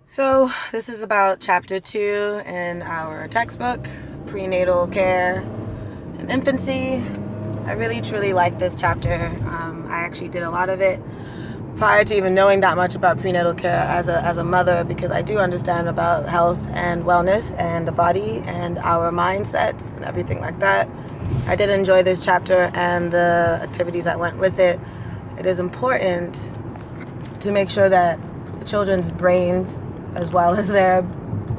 So, this is about chapter 2 in our textbook, Prenatal Care and Infancy. I really truly like this chapter. I actually did a lot of it prior to even knowing that much about prenatal care as a mother, because I do understand about health and wellness and the body and our mindsets and everything like that. I did enjoy this chapter and the activities that went with it. It is important to make sure that children's brains as well as their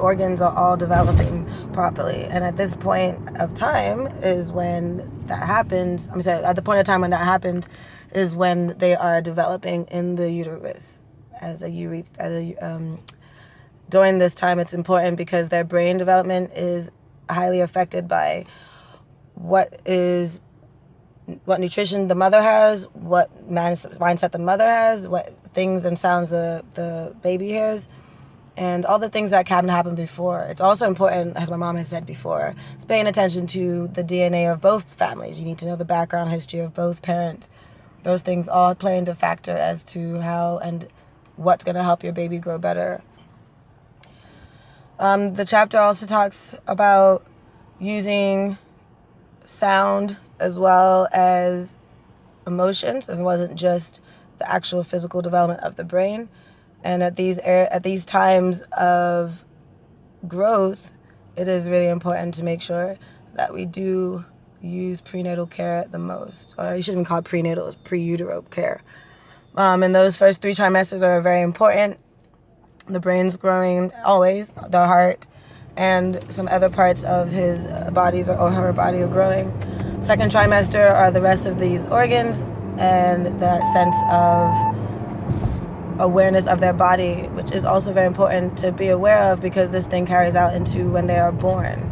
organs are all developing properly. And at this point of time is when that happens. I'm sorry, at the point of time when that happens is when they are developing in the uterus during this time. It's important because their brain development is highly affected by what nutrition the mother has, what mindset the mother has, what things and sounds the baby hears, and all the things that can happen before. It's also important, as my mom has said before, is paying attention to the DNA of both families. You need to know the background history of both parents. Those things all play into factor as to how and what's going to help your baby grow better. The chapter also talks about using sound as well as emotions. It wasn't just the actual physical development of the brain. And at these times of growth, it is really important to make sure that we do use prenatal care the most. Or you shouldn't call it prenatal, it's pre-utero care. And those first 3 trimesters are very important. The brain's growing always, the heart, and some other parts of his bodies or her body are growing. Second trimester are the rest of these organs and that sense of awareness of their body, which is also very important to be aware of because this thing carries out into when they are born.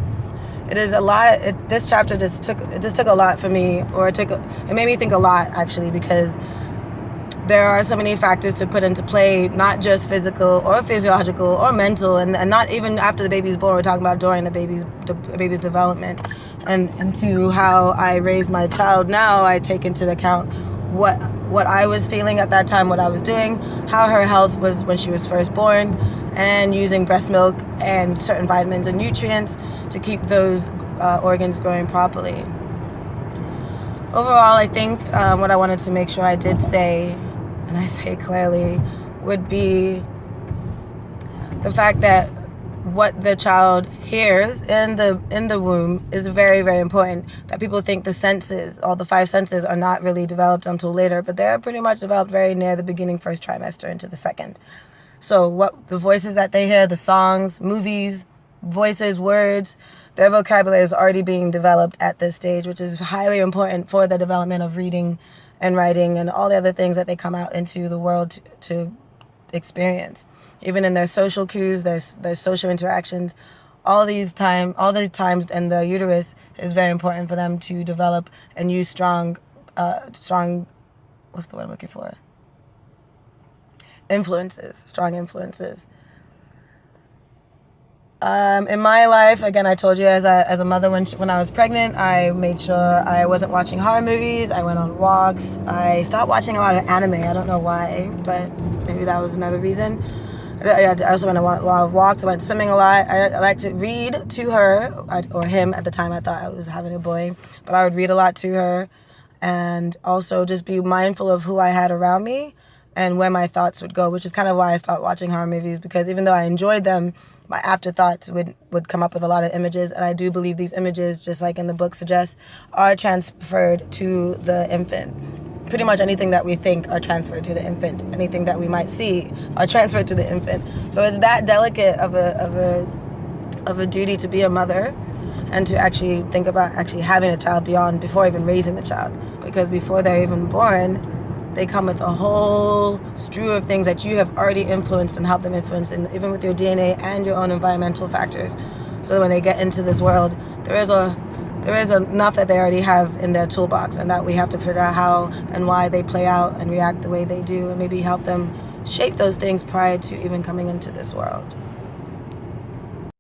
It is a lot. This chapter just took a lot for me, or it made me think a lot actually, because there are so many factors to put into play, not just physical or physiological or mental, and not even after the baby's born. We're talking about during the baby's development, and to how I raise my child now. I take into account what I was feeling at that time, what I was doing, how her health was when she was first born, and using breast milk and certain vitamins and nutrients to keep those organs growing properly. Overall, I think what I wanted to make sure I did say, and I say clearly, would be the fact that what the child hears in the womb is very, very important. That people think the senses, all the 5 senses, are not really developed until later, but they're pretty much developed very near the beginning first trimester into the second. So what the voices that they hear, the songs, movies, voices, words, their vocabulary is already being developed at this stage, which is highly important for the development of reading and writing and all the other things that they come out into the world to experience. Even in their social cues, their social interactions, all the times in the uterus is very important for them to develop and use strong, what's the word I'm looking for? Strong influences. In my life, again, I told you as a mother when I was pregnant, I made sure I wasn't watching horror movies. I went on walks. I stopped watching a lot of anime. I don't know why, but maybe that was another reason. I also went on a lot of walks. I went swimming a lot. I like to read to her, or him at the time. I thought I was having a boy, but I would read a lot to her, and also just be mindful of who I had around me and where my thoughts would go, which is kind of why I stopped watching horror movies, because even though I enjoyed them, my afterthoughts would come up with a lot of images, and I do believe these images, just like in the book suggests, are transferred to the infant. Pretty much anything that we think are transferred to the infant. Anything that we might see are transferred to the infant. So it's that delicate of a duty to be a mother, and to actually think about actually having a child before even raising the child, because before they're even born, they come with a whole slew of things that you have already influenced and helped them influence, and even with your DNA and your own environmental factors. So that when they get into this world, there is enough that they already have in their toolbox, and that we have to figure out how and why they play out and react the way they do, and maybe help them shape those things prior to even coming into this world.